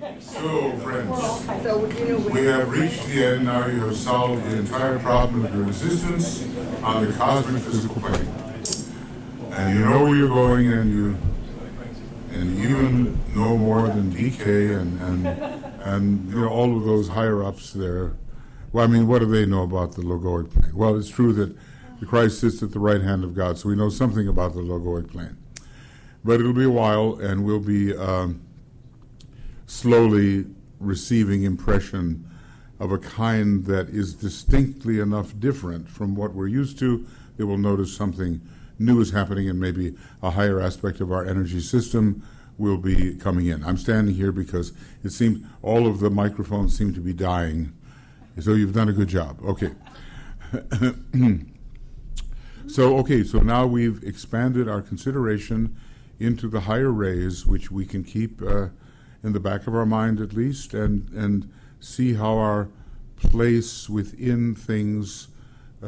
So, friends, we have reached the end. Now you have solved the entire problem of your existence on the cosmic physical plane. And you know where you're going, and you even know more than DK and you know all of those higher ups there. Well, I mean, what do they know about the logoic plane? Well, it's true that Christ sits at the right hand of God, so we know something about the logoic plane. But it'll be a while, and we'll be slowly receiving impression of a kind that is distinctly enough different from what we're used to that we'll notice something new is happening, and maybe a higher aspect of our energy system will be coming in. I'm standing here because it seems all of the microphones seem to be dying, so you've done a good job. Okay. So now we've expanded our consideration into the higher rays, which we can keep in the back of our mind at least, and see how our place within things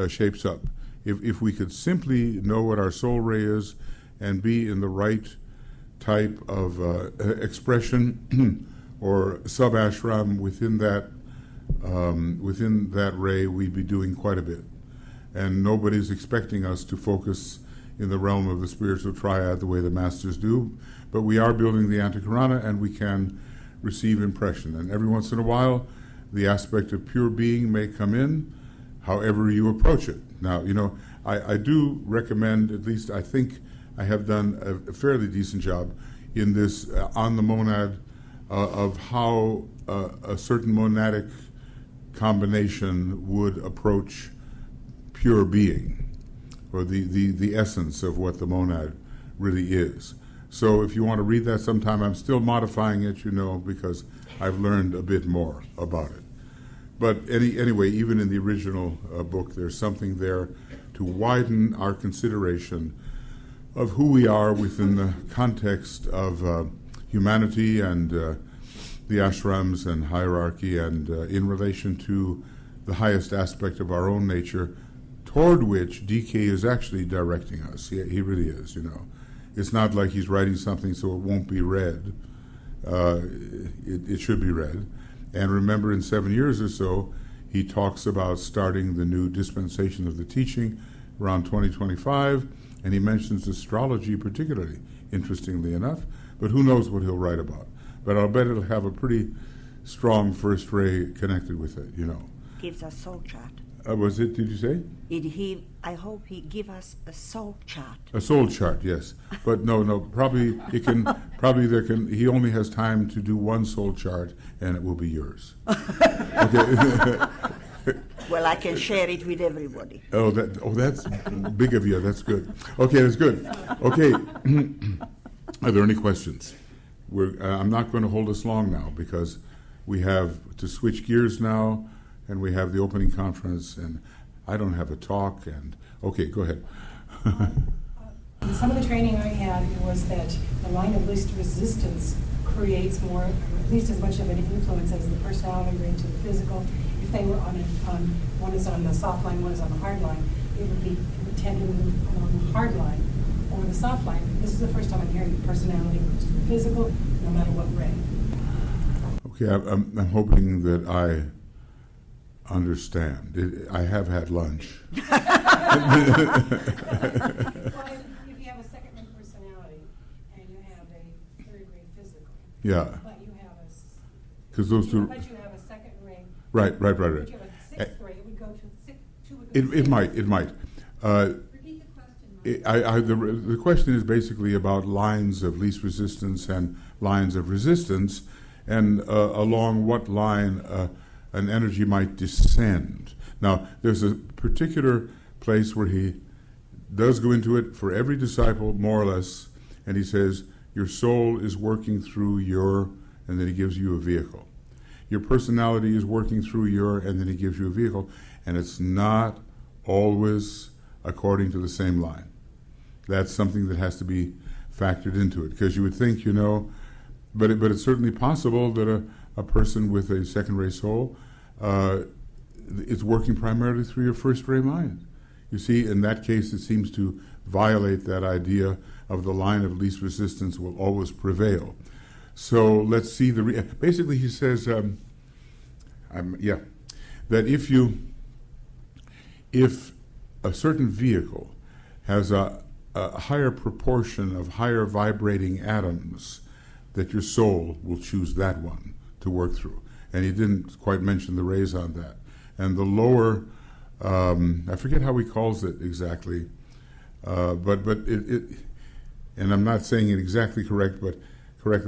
shapes up. If we could simply know what our soul ray is and be in the right type of expression or sub-ashram within that ray, we'd be doing quite a bit. And nobody's expecting us to focus in the realm of the spiritual triad the way the masters do, but we are building the Antakarana, and we can receive impression. And every once in a while, the aspect of pure being may come in, however you approach it. Now, you know, I do recommend, at least I think I have done a fairly decent job in this on the monad of how a certain monadic combination would approach pure being, or the essence of what the monad really is. So if you want to read that sometime, I'm still modifying it, you know, because I've learned a bit more about it. But anyway, even in the original book, there's something there to widen our consideration of who we are within the context of humanity and the ashrams and hierarchy, and in relation to the highest aspect of our own nature, toward which DK is actually directing us. He really is, you know. It's not like he's writing something so it won't be read. It should be read. And remember, in 7 years or so, he talks about starting the new dispensation of the teaching around 2025, and he mentions astrology particularly, interestingly enough, but who knows what he'll write about. But I'll bet it'll have a pretty strong first ray connected with it, you know. Gives us soul chart. Was it, did you say? I hope he give us a soul chart. A soul chart, yes. But no, probably he only has time to do one soul chart, and it will be yours. Okay. Well, I can share it with everybody. That's big of you. That's good. Okay, that's good. Okay. Are there any questions? I'm not going to hold us long now, because we have to switch gears now, and we have the opening conference, and I don't have a talk, and okay, go ahead. Some of the training I had was that the line of least resistance creates more, at least as much of an influence as the personality ring to the physical. If they were on one is on the soft line, one is on the hard line, it would tend to move along the hard line or the soft line. This is the first time I'm hearing personality moves to the physical, no matter what ray. Okay, I'm hoping that I understand. I have had lunch. Well, if you have a second ring personality and you have a third ring physical, yeah, but you have because those two. But you have a second ring. Right. But you have a sixth ring. It would go to six. It might. Repeat the question. The question is basically about lines of least resistance and lines of resistance, and along what line an energy might descend. Now, there's a particular place where he does go into it for every disciple, more or less, and he says, your soul is working through your, and then he gives you a vehicle. Your personality is working through your, and then he gives you a vehicle, and it's not always according to the same line. That's something that has to be factored into it, because you would think, you know, but it's certainly possible that a person with a second-ray soul is working primarily through your first-ray mind. You see, in that case, it seems to violate that idea of the line of least resistance will always prevail. So let's see basically he says, that if a certain vehicle has a higher proportion of higher vibrating atoms, that your soul will choose that one to work through. And he didn't quite mention the rays on that. And the lower, I forget how he calls it exactly, but it, and I'm not saying it exactly correctly,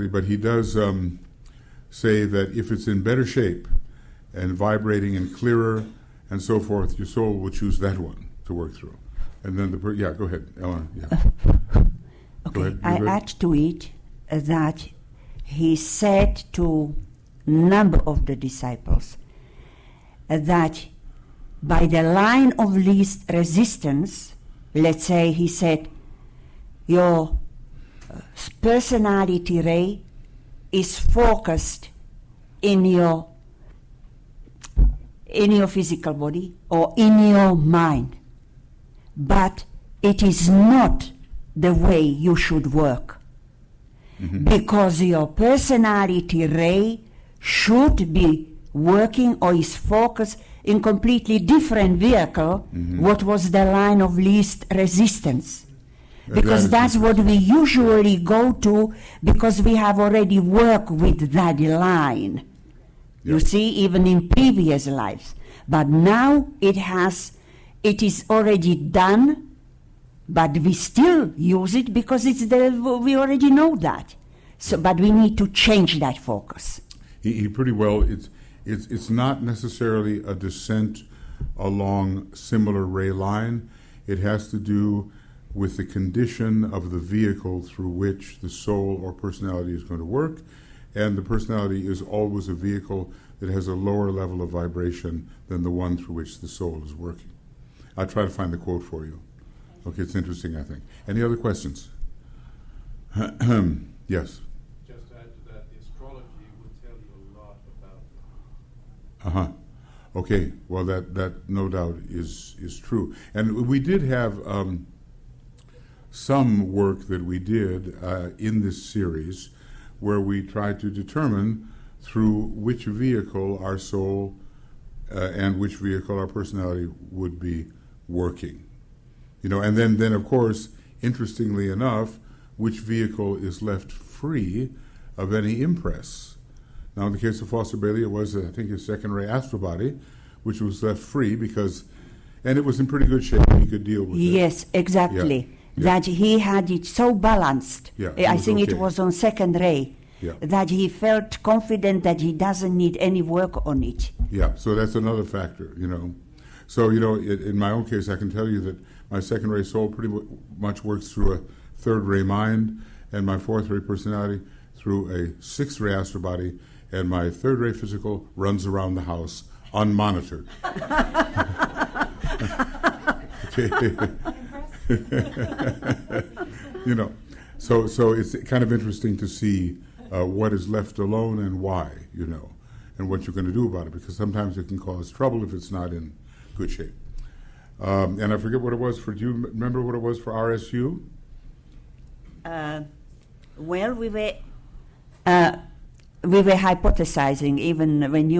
but he does say that if it's in better shape and vibrating and clearer and so forth, your soul will choose that one to work through. And then go ahead, Eleanor. Yeah. Okay, ahead, I add to it that he said to number of the disciples that by the line of least resistance, let's say he said, your personality ray is focused in your physical body or in your mind, but it is not the way you should work. Mm-hmm. Because your personality ray should be working or is focused in completely different vehicle, what was the line of least resistance. Because that's what we usually go to, because we have already worked with that line. Yep. You see, even in previous lives. But now it is already done, but we still use it because we already know that. So, but we need to change that focus. He pretty well, it's not necessarily a descent along similar ray line. It has to do with the condition of the vehicle through which the soul or personality is going to work, and the personality is always a vehicle that has a lower level of vibration than the one through which the soul is working. I'll try to find the quote for you. Okay, it's interesting, I think. Any other questions? Yes. Just to add to that, the astrology would tell you a lot about it. Uh-huh. Okay, well, that no doubt is true. And we did have some work that we did in this series where we tried to determine through which vehicle our soul and which vehicle our personality would be working. You know, and then of course, interestingly enough, which vehicle is left free of any impress. Now, in the case of Foster Bailey, it was, I think, his second ray astral body, which was left free because, and it was in pretty good shape. He could deal with it. Yes, exactly. Yeah. That he had it so balanced. Yeah, I think okay. It was on second ray. Yeah. That he felt confident that he doesn't need any work on it. Yeah, so that's another factor, you know. So, you know, in my own case, I can tell you that my second ray soul pretty much works through a third ray mind, and my fourth ray personality through a sixth ray astral body, and my third ray physical runs around the house unmonitored. You know, so it's kind of interesting to see what is left alone and why, you know, and what you're going to do about it, because sometimes it can cause trouble if it's not in good shape. And I forget what it was for, do you remember what it was for RSU? Well, we were hypothesizing, even when we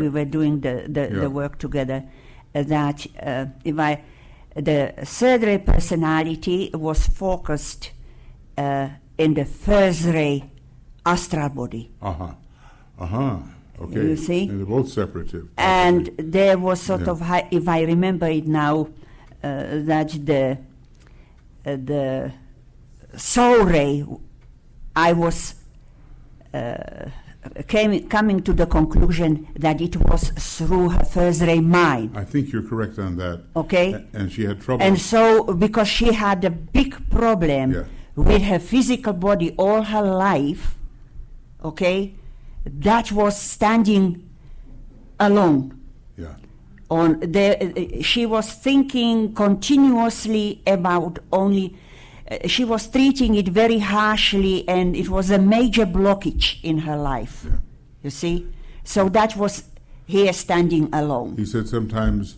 were doing the work together, that the third ray personality was focused in the first ray astral body. Okay. You see? And they're both separative. And there was sort of, if I remember it now, that the soul ray, I was coming to the conclusion that it was through her first ray mind. I think you're correct on that. Okay. And she had trouble. And so, because she had a big problem with her physical body all her life, okay, that was standing alone. Yeah. She was thinking continuously about only. She was treating it very harshly, and it was a major blockage in her life. Yeah. You see, so that was here standing alone. He said sometimes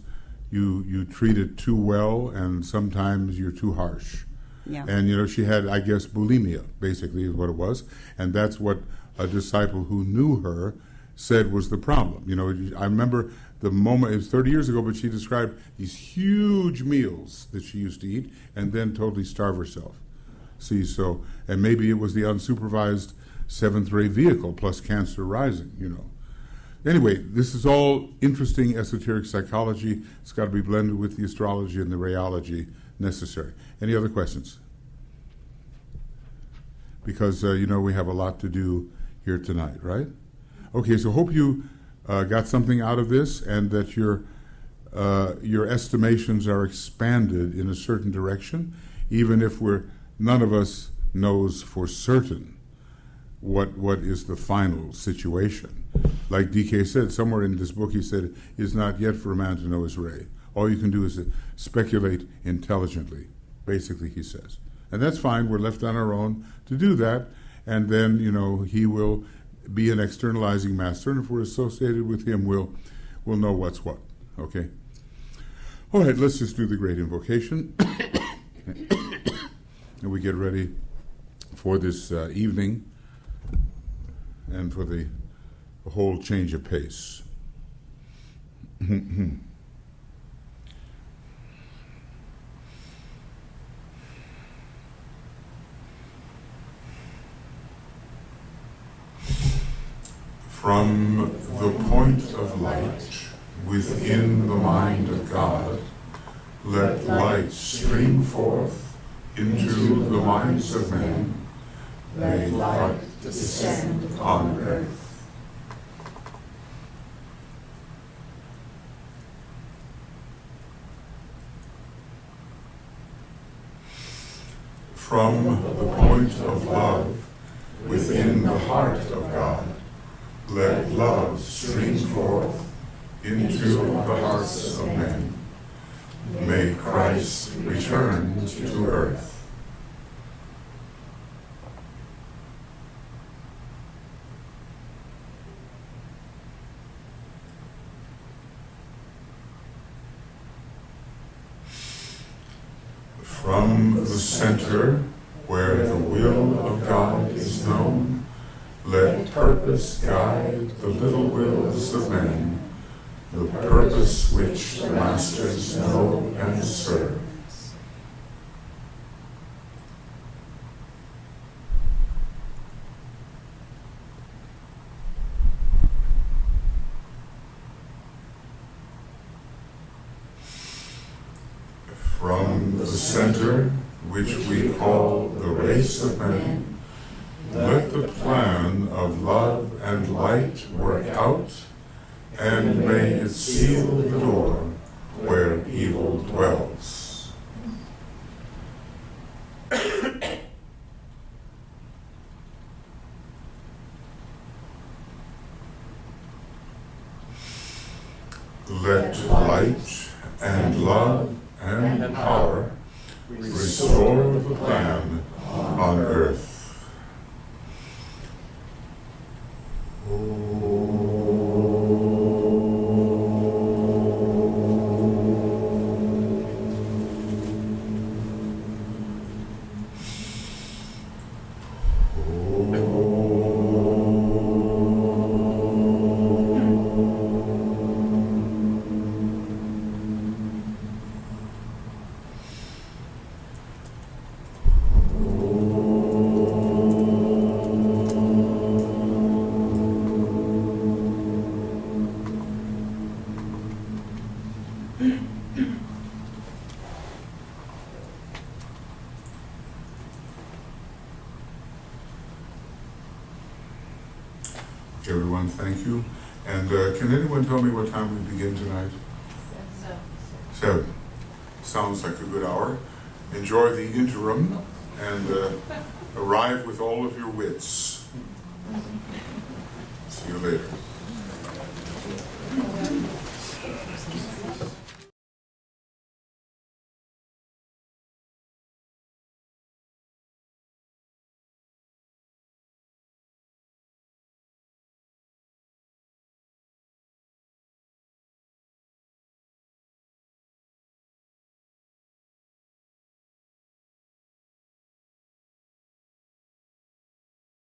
you treat it too well, and sometimes you're too harsh. Yeah. And, you know, she had, I guess, bulimia, basically, is what it was. And that's what a disciple who knew her said was the problem. You know, I remember the moment, it was 30 years ago, but she described these huge meals that she used to eat and then totally starve herself. See, so, and maybe it was the unsupervised seventh ray vehicle plus cancer rising, you know. Anyway, this is all interesting esoteric psychology. It's got to be blended with the astrology and the rayology necessary. Any other questions? Because, you know, we have a lot to do here tonight, right? Okay, so hope you got something out of this and that your estimations are expanded in a certain direction, even if none of us knows for certain what is the final situation. Like DK said, somewhere in this book he said, it's not yet for a man to know his ray. All you can do is speculate intelligently, basically, he says. And that's fine, we're left on our own to do that, and then, you know, he will be an externalizing master, and if we're associated with him, we'll know what's what, okay? All right, let's just do the great invocation, and we get ready for this evening and for the whole change of pace. From the point of light within the mind of God, let light stream forth into the minds of men. May light descend on earth. From the point of love within the heart of God, let love stream forth into the hearts of men. May Christ return to earth. From the center where the will of God is known, let purpose guide the little wills of men, the purpose which the masters know and serve. From the center, which we call the race of men, let the plan of love and light work out, and may it seal the door where evil dwells. Let light and love and power restore the plan on earth. Everyone, thank you. And can anyone tell me what time we begin tonight? 7. Sounds like a good hour. Enjoy the interim and arrive with all of your wits. See you later.